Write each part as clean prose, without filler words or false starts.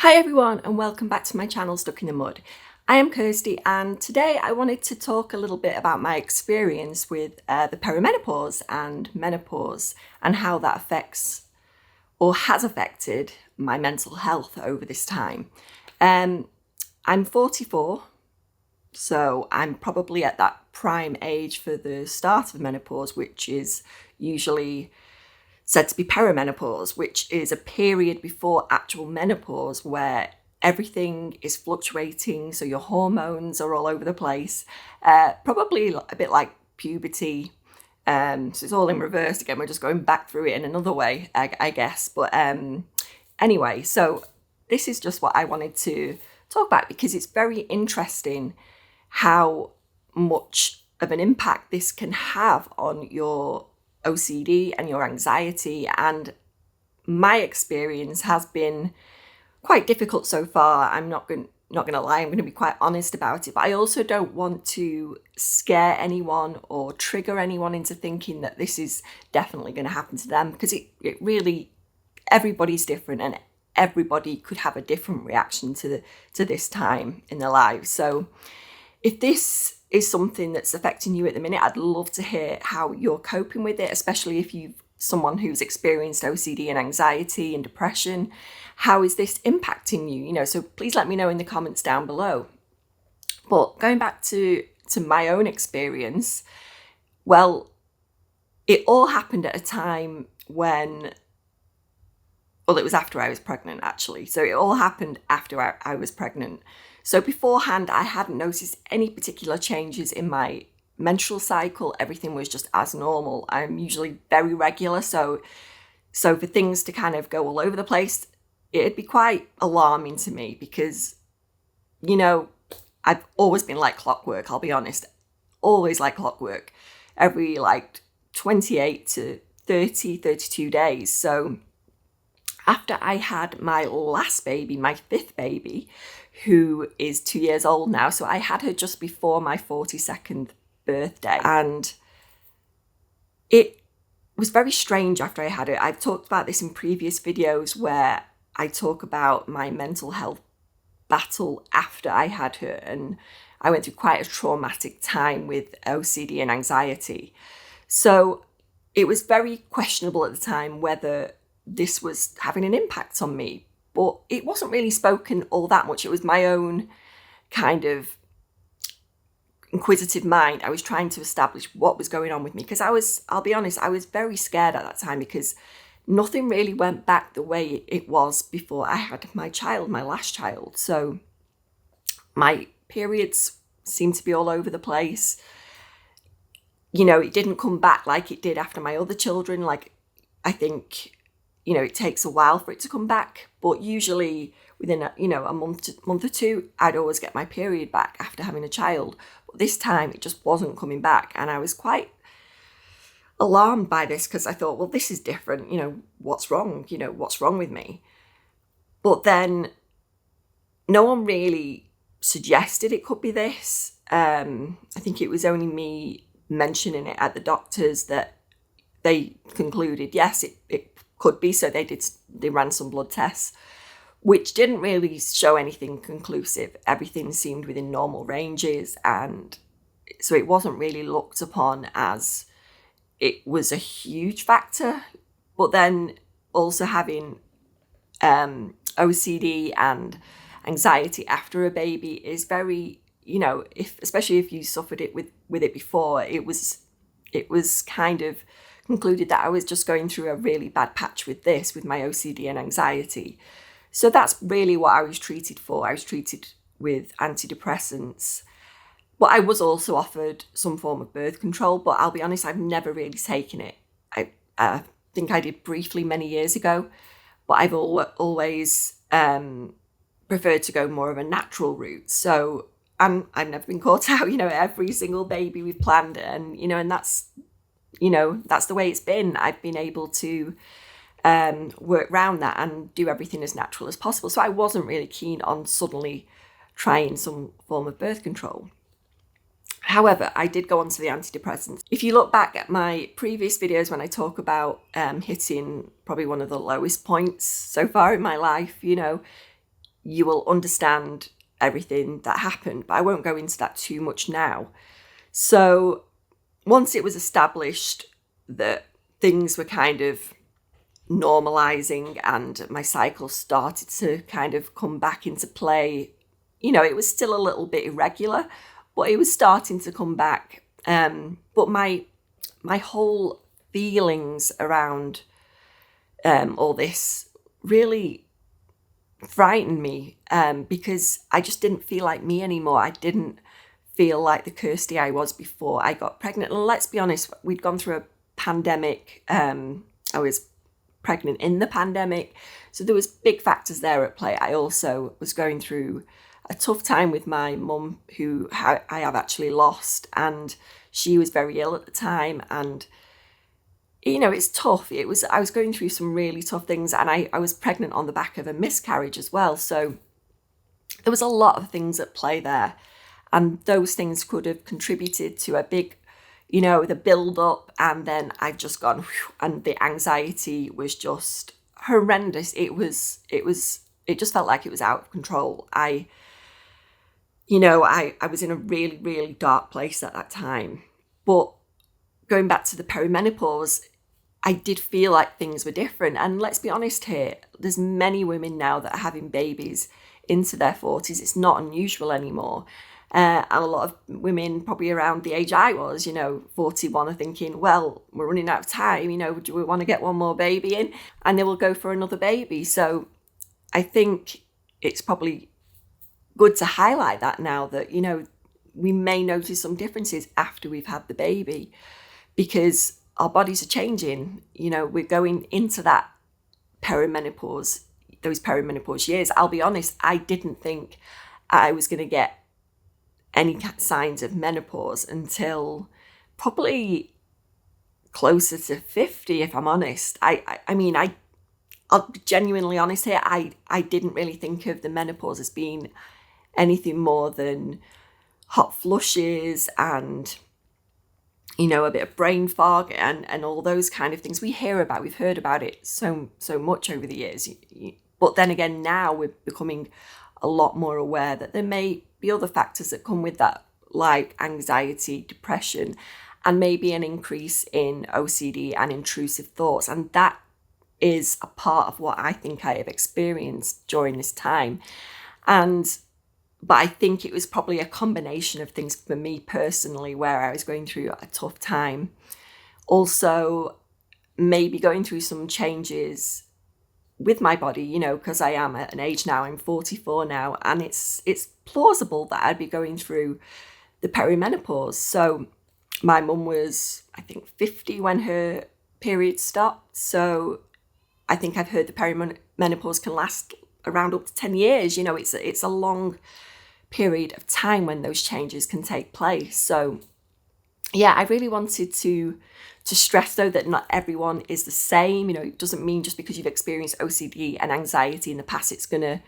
Hi everyone and welcome back to my channel Stuck in the Mud. I am Kirsty and today I wanted to talk a little bit about my experience with the perimenopause and menopause and how that affects or has affected my mental health over this time. I'm 44, so I'm probably at that prime age for the start of menopause, which is usually said to be perimenopause, which is a period before actual menopause where everything is fluctuating, so your hormones are all over the place, probably a bit like puberty. So it's all in reverse again. We're just going back through it in another way, I guess. But anyway, so this is just what I wanted to talk about because it's very interesting how much of an impact this can have on your OCD and your anxiety. And my experience has been quite difficult so far. I'm not going to lie, I'm going to be quite honest about it, but I also don't want to scare anyone or trigger anyone into thinking that this is definitely going to happen to them, because it really, everybody's different and everybody could have a different reaction to this time in their lives. So if this is something that's affecting you at the minute, I'd love to hear how you're coping with it, especially if you've someone who's experienced OCD and anxiety and depression. How is this impacting you? So please let me know in the comments down below. But going back to my own experience, well, it all happened at a time when, well, it was after I was pregnant, actually. So it all happened after I was pregnant. So beforehand, I hadn't noticed any particular changes in my menstrual cycle. Everything was just as normal. I'm usually very regular. So for things to kind of go all over the place, it'd be quite alarming to me because, I've always been like clockwork, I'll be honest. Always like clockwork. Every 28 to 30, 32 days. So after I had my last baby, my fifth baby, who is 2 years old now. So I had her just before my 42nd birthday. And it was very strange after I had her. I've talked about this in previous videos where I talk about my mental health battle after I had her. And I went through quite a traumatic time with OCD and anxiety. So it was very questionable at the time whether this was having an impact on me, but it wasn't really spoken all that much. It was my own kind of inquisitive mind. I was trying to establish what was going on with me because I'll be honest, I was very scared at that time because nothing really went back the way it was before I had my last child. So my periods seemed to be all over the place. It didn't come back like it did after my other children. I think it takes a while for it to come back, but usually within a month or two, I'd always get my period back after having a child. But this time it just wasn't coming back. And I was quite alarmed by this because I thought, well, this is different. What's wrong? What's wrong with me? But then no one really suggested it could be this. I think it was only me mentioning it at the doctors that they concluded, yes, it could be. So they ran some blood tests, which didn't really show anything conclusive. Everything seemed within normal ranges. And so it wasn't really looked upon as it was a huge factor. But then also having OCD and anxiety after a baby is very, especially if you suffered it with it before, it was kind of concluded that I was just going through a really bad patch with my OCD and anxiety. So that's really what I was treated for. I was treated with antidepressants, but I was also offered some form of birth control. But I'll be honest, I've never really taken it. I think I did briefly many years ago, but I've always preferred to go more of a natural route. So I've never been caught out. Every single baby we've planned, and that's the way it's been. I've been able to work around that and do everything as natural as possible. So I wasn't really keen on suddenly trying some form of birth control. However, I did go on to the antidepressants. If you look back at my previous videos when I talk about hitting probably one of the lowest points so far in my life, you will understand everything that happened, but I won't go into that too much now. So once it was established that things were kind of normalizing and my cycle started to kind of come back into play, it was still a little bit irregular, but it was starting to come back. But my whole feelings around all this really frightened me, because I just didn't feel like me anymore. I didn't feel like the Kirsty I was before I got pregnant. And let's be honest, we'd gone through a pandemic. I was pregnant in the pandemic, so there was big factors there at play. I also was going through a tough time with my mum, who I have actually lost, and she was very ill at the time, and it's tough. I was going through some really tough things, and I was pregnant on the back of a miscarriage as well, so there was a lot of things at play there, and those things could have contributed to a big, the build up, and then I've just gone, whew, and the anxiety was just horrendous. It just felt like it was out of control. I was in a really, really dark place at that time. But going back to the perimenopause, I did feel like things were different. And let's be honest here, there's many women now that are having babies into their 40s. It's not unusual anymore. And a lot of women probably around the age I was, 41, are thinking, well, we're running out of time, do we want to get one more baby in? And they will go for another baby. So I think it's probably good to highlight that now, that, we may notice some differences after we've had the baby, because our bodies are changing. We're going into that perimenopause, those perimenopause years. I'll be honest, I didn't think I was going to get any signs of menopause until probably closer to 50, if I'm honest. I'll be genuinely honest here. I didn't really think of the menopause as being anything more than hot flushes and, a bit of brain fog and all those kind of things we've heard about it so much over the years. But then again, now we're becoming a lot more aware that there may be other factors that come with that, like anxiety, depression, and maybe an increase in OCD and intrusive thoughts. And that is a part of what I think I have experienced during this time. But I think it was probably a combination of things for me personally, where I was going through a tough time. Also, maybe going through some changes with my body, because I am at an age now, I'm 44 now, and it's plausible that I'd be going through the perimenopause. So my mum was, I think, 50 when her period stopped. So I think I've heard the perimenopause can last around up to 10 years. It's a long period of time when those changes can take place. So yeah, I really wanted to stress, though, that not everyone is the same. It doesn't mean just because you've experienced OCD and anxiety in the past, it's gonna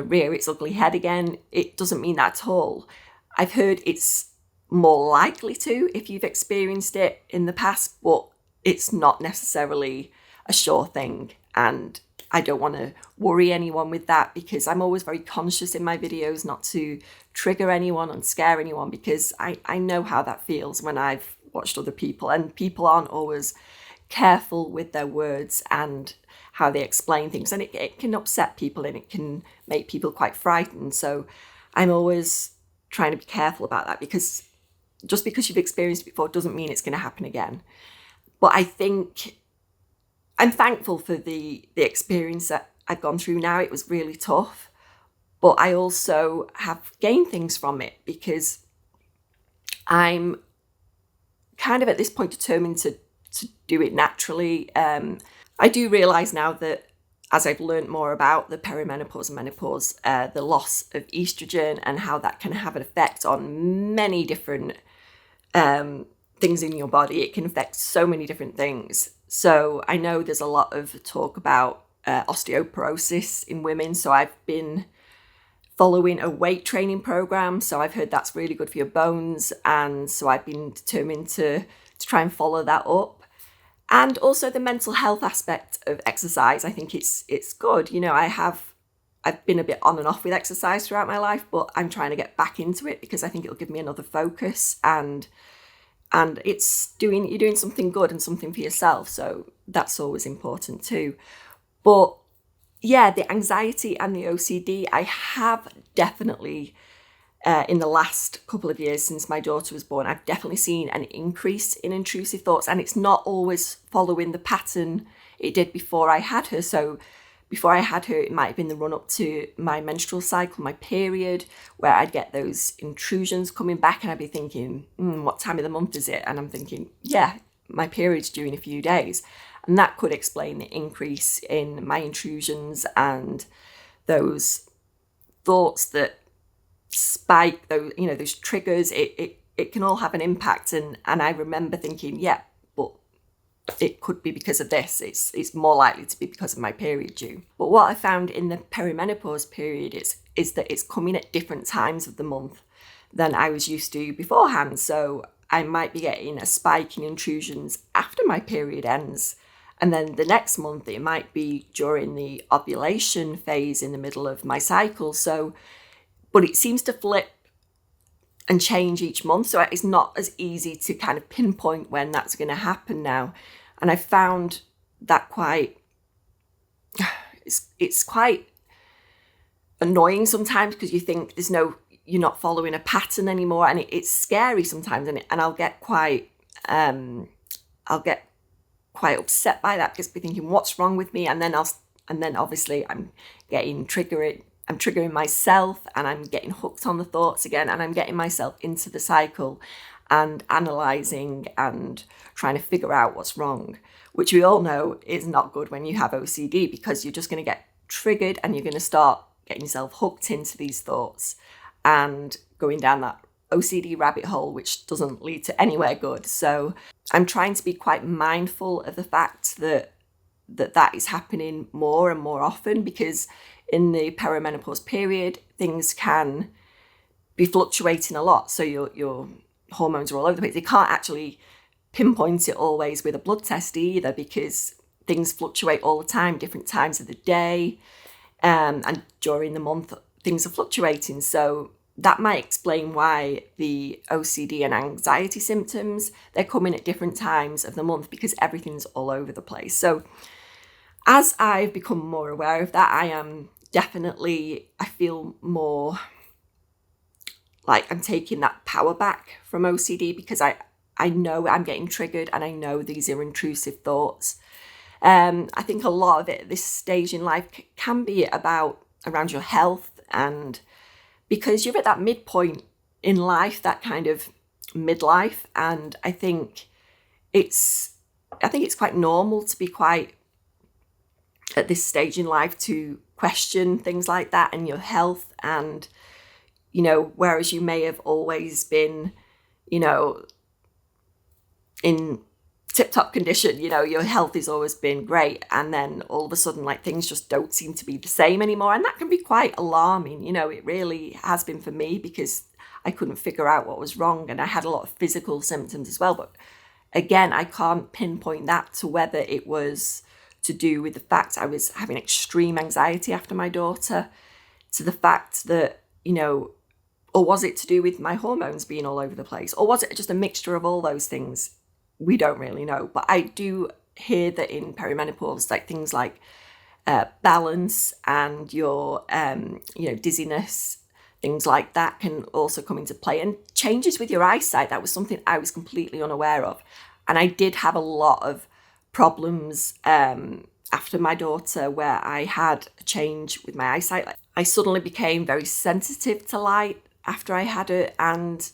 rear its ugly head again. It doesn't mean that at all. I've heard it's more likely to if you've experienced it in the past, but it's not necessarily a sure thing. And I don't want to worry anyone with that, because I'm always very conscious in my videos not to trigger anyone and scare anyone, because I know how that feels when I've watched other people, and people aren't always careful with their words and how they explain things, and it can upset people and it can make people quite frightened. So I'm always trying to be careful about that, because just because you've experienced it before doesn't mean it's going to happen again. But I think I'm thankful for the experience that I've gone through now. It was really tough, but I also have gained things from it, because I'm kind of at this point determined to do it naturally. I do realise now that as I've learned more about the perimenopause and menopause, the loss of estrogen and how that can have an effect on many different things in your body. It can affect so many different things. So I know there's a lot of talk about osteoporosis in women. So I've been following a weight training program. So I've heard that's really good for your bones. And so I've been determined to try and follow that up. And also the mental health aspect of exercise. I think it's good. I've I've been a bit on and off with exercise throughout my life, but I'm trying to get back into it because I think it'll give me another focus, and you're doing something good and something for yourself. So that's always important too. But yeah, the anxiety and the OCD, I have definitely, in the last couple of years since my daughter was born, I've definitely seen an increase in intrusive thoughts, and it's not always following the pattern it did before I had her. So before I had her, it might have been the run up to my menstrual cycle, my period, where I'd get those intrusions coming back, and I'd be thinking, what time of the month is it? And I'm thinking, yeah, my period's due in a few days. And that could explain the increase in my intrusions and those thoughts that spike, those triggers. It can all have an impact. And I remember thinking, yeah, but it could be because of this. It's more likely to be because of my period due. But what I found in the perimenopause period is that it's coming at different times of the month than I was used to beforehand. So I might be getting a spike in intrusions after my period ends. And then the next month, it might be during the ovulation phase in the middle of my cycle. So, but it seems to flip and change each month. So it's not as easy to kind of pinpoint when that's going to happen now. And I found that it's quite annoying sometimes, because you think you're not following a pattern anymore. And it's scary sometimes. And I'll get quite upset by that, because I'll be thinking, what's wrong with me? And then obviously I'm triggering myself, and I'm getting hooked on the thoughts again, and I'm getting myself into the cycle and analysing and trying to figure out what's wrong, which we all know is not good when you have OCD, because you're just going to get triggered and you're going to start getting yourself hooked into these thoughts and going down that OCD rabbit hole, which doesn't lead to anywhere good. So I'm trying to be quite mindful of the fact that is happening more and more often, because in the perimenopause period, things can be fluctuating a lot. So your hormones are all over the place. You can't actually pinpoint it always with a blood test either, because things fluctuate all the time, different times of the day, and during the month things are fluctuating. So that might explain why the OCD and anxiety symptoms, they're coming at different times of the month, because everything's all over the place. So as I've become more aware of that, I feel more like I'm taking that power back from OCD, because I know I'm getting triggered, and I know these are intrusive thoughts. I think a lot of it at this stage in life can be around your health, and because you're at that midpoint in life, that kind of midlife, and I think it's quite normal to be quite at this stage in life to question things like that and your health, and whereas you may have always been in tip-top condition, your health has always been great, and then all of a sudden, like, things just don't seem to be the same anymore, and that can be quite alarming. It really has been for me, because I couldn't figure out what was wrong, and I had a lot of physical symptoms as well. But again, I can't pinpoint that to whether it was to do with the fact I was having extreme anxiety after my daughter, to the fact that, or was it to do with my hormones being all over the place, or was it just a mixture of all those things? We don't really know. But I do hear that in perimenopause, like things like balance and your dizziness, things like that can also come into play, and changes with your eyesight. That was something I was completely unaware of, and I did have a lot of problems after my daughter, where I had a change with my eyesight. Like, I suddenly became very sensitive to light after I had it, and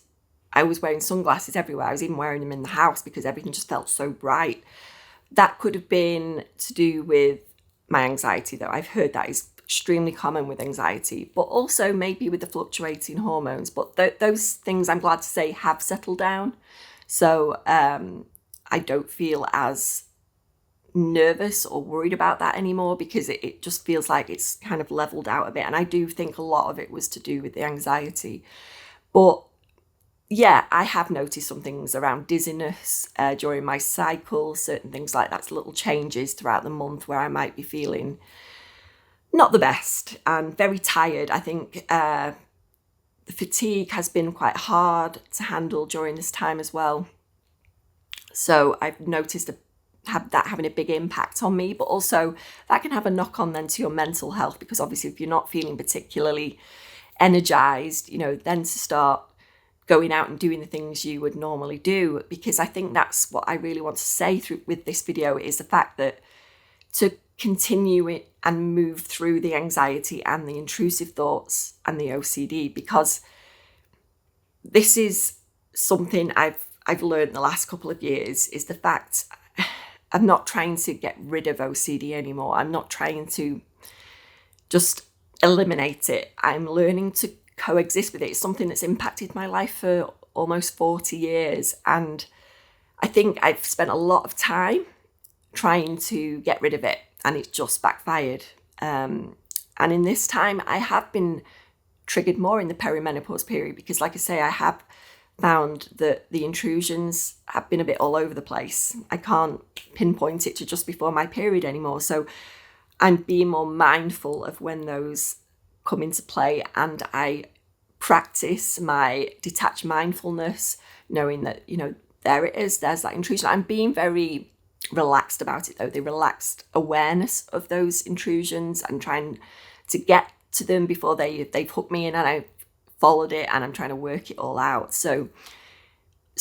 I was wearing sunglasses everywhere. I was even wearing them in the house because everything just felt so bright. That could have been to do with my anxiety, though. I've heard that is extremely common with anxiety, but also maybe with the fluctuating hormones. But those things, I'm glad to say, have settled down. So I don't feel as nervous or worried about that anymore, because it just feels like it's kind of leveled out a bit. And I do think a lot of it was to do with the anxiety. But yeah, I have noticed some things around dizziness during my cycle, certain things like that, little changes throughout the month where I might be feeling not the best and very tired. I think the fatigue has been quite hard to handle during this time as well. So I've noticed that having a big impact on me, but also that can have a knock on then to your mental health, because obviously if you're not feeling particularly energized, then to start going out and doing the things you would normally do. Because I think that's what I really want to say with this video, is the fact that to continue it and move through the anxiety and the intrusive thoughts and the OCD, because this is something I've learned the last couple of years, is the fact I'm not trying to get rid of OCD anymore. I'm not trying to just eliminate it. I'm learning to coexist with it. It's something that's impacted my life for almost 40 years. And I think I've spent a lot of time trying to get rid of it, and it's just backfired. And in this time, I have been triggered more in the perimenopause period, because like I say, I have found that the intrusions have been a bit all over the place. I can't pinpoint it to just before my period anymore. So I'm being more mindful of when those come into play, and I practice my detached mindfulness, knowing that, there it is, there's that intrusion. I'm being very relaxed about it though, the relaxed awareness of those intrusions, and trying to get to them before they've hooked me in and I've followed it, and I'm trying to work it all out. So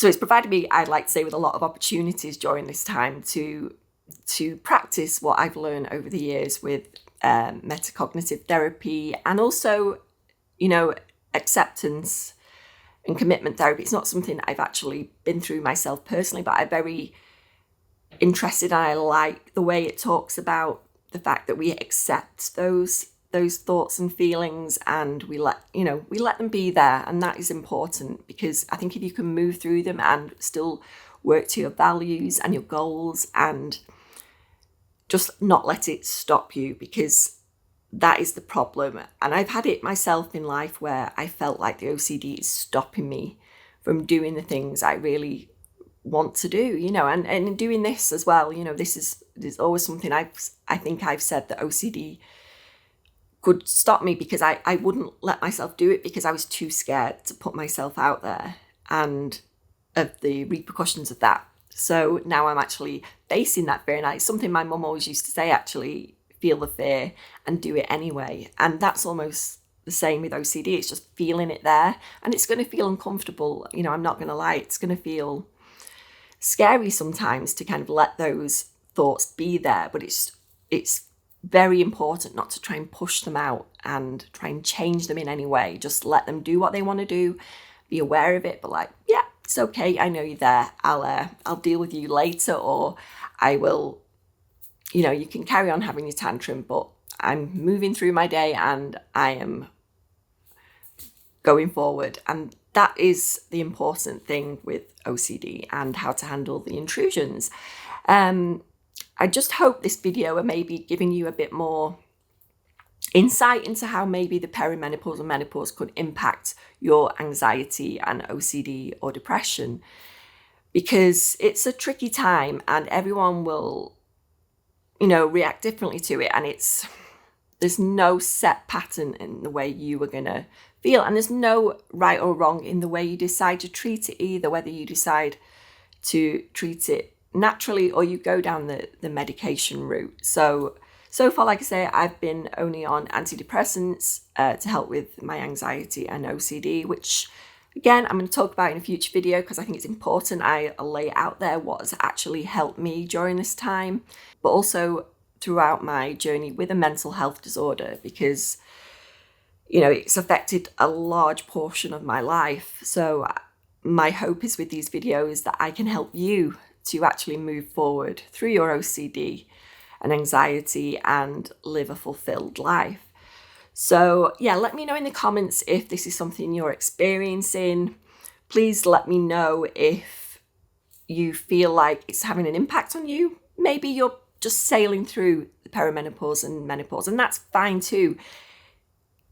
it's provided me, I'd like to say, with a lot of opportunities during this time to practice what I've learned over the years with metacognitive therapy, and also, acceptance and commitment therapy. It's not something I've actually been through myself personally, but I'm very interested, and I like the way it talks about the fact that we accept those thoughts and feelings, and we let them be there. And that is important, because I think if you can move through them and still work to your values and your goals, and just not let it stop you, because that is the problem. And I've had it myself in life where I felt like the OCD is stopping me from doing the things I really want to do, and in doing this as well, there's always something I think I've said that OCD could stop me, because I wouldn't let myself do it, because I was too scared to put myself out there and of the repercussions of that. So now I'm actually facing that fear, and it's something my mum always used to say, actually feel the fear and do it anyway. And that's almost the same with OCD. It's just feeling it there, and it's going to feel uncomfortable. I'm not going to lie, it's going to feel scary sometimes to kind of let those thoughts be there, but it's very important not to try and push them out and try and change them in any way. Just let them do what they want to do, be aware of it, but yeah, it's okay, I know you're there, I'll deal with you later, or I will, you can carry on having your tantrum, but I'm moving through my day and I am going forward. And that is the important thing with OCD and how to handle the intrusions. I just hope this video may be giving you a bit more insight into how maybe the perimenopause and menopause could impact your anxiety and OCD or depression, because it's a tricky time and everyone will, react differently to it. And there's no set pattern in the way you are going to feel, and there's no right or wrong in the way you decide to treat it either, whether you decide to treat it naturally or you go down the medication route. So far, like I say, I've been only on antidepressants to help with my anxiety and OCD, which again, I'm going to talk about in a future video, because I think it's important I lay out there what has actually helped me during this time, but also throughout my journey with a mental health disorder, because it's affected a large portion of my life. So my hope is with these videos that I can help you to actually move forward through your OCD and anxiety and live a fulfilled life. So yeah, let me know in the comments if this is something you're experiencing. Please let me know if you feel like it's having an impact on you. Maybe you're just sailing through the perimenopause and menopause, and that's fine too.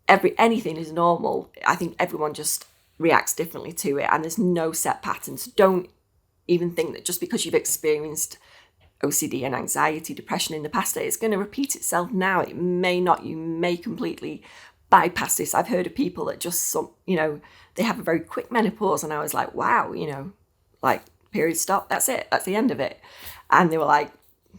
Anything is normal. I think everyone just reacts differently to it, and there's no set patterns. Don't even think that just because you've experienced OCD and anxiety, depression in the past, it's going to repeat itself now. It may not. You may completely bypass this. I've heard of people that just, they have a very quick menopause, and I was like, wow, like period stop, that's it, that's the end of it. And they were like,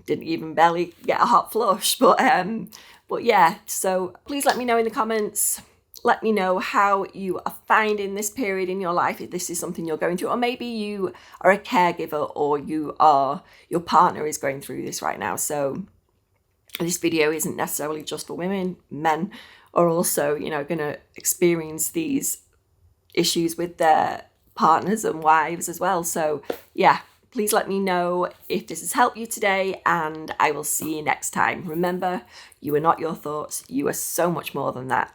didn't even barely get a hot flush. But yeah, so please let me know in the comments. Let me know how you are finding this period in your life, if this is something you're going through, or maybe you are a caregiver, or your partner is going through this right now. So this video isn't necessarily just for women. Men are also, going to experience these issues with their partners and wives as well. So yeah, please let me know if this has helped you today, and I will see you next time. Remember, you are not your thoughts. You are so much more than that.